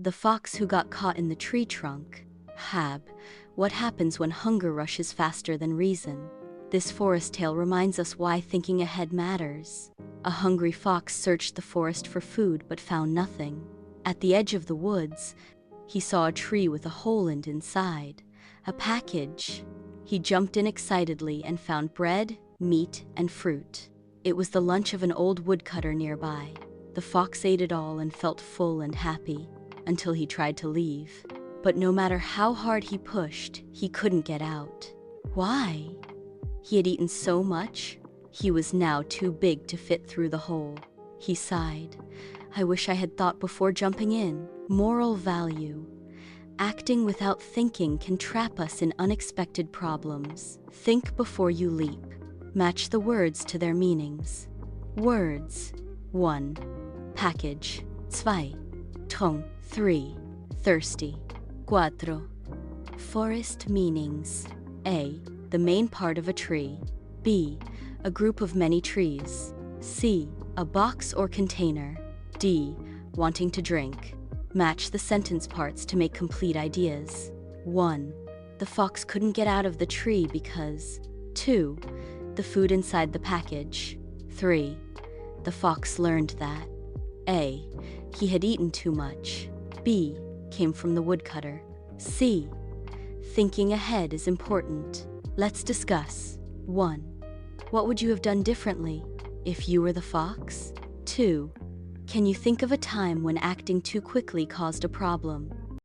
The fox who got caught in the tree trunk. Hab. What happens when hunger rushes faster than reason? This forest tale reminds us why thinking ahead matters. A hungry fox searched the forest for food but found nothing. At the edge of the woods, he saw a tree with a hole inside. A package. He jumped in excitedly and found bread, meat, and fruit. It was the lunch of an old woodcutter nearby. The fox ate it all and felt full and happy, until he tried to leave. But no matter how hard he pushed, he couldn't get out. Why? He had eaten so much, he was now too big to fit through the hole. He sighed. I wish I had thought before jumping in. Moral value. Acting without thinking can trap us in unexpected problems. Think before you leap. Match the words to their meanings. Words. 1. Package. 2. Trunk. 3. Thirsty. 4. Forest meanings. A. The main part of a tree. B. A group of many trees. C. A box or container. D. Wanting to drink. Match the sentence parts to make complete ideas. 1. The fox couldn't get out of the tree because. 2. The food inside the package. 3. The fox learned that. A. He had eaten too much. B. Came from the woodcutter. C. Thinking ahead is important. Let's discuss. 1. What would you have done differently if you were the fox? 2. Can you think of a time when acting too quickly caused a problem?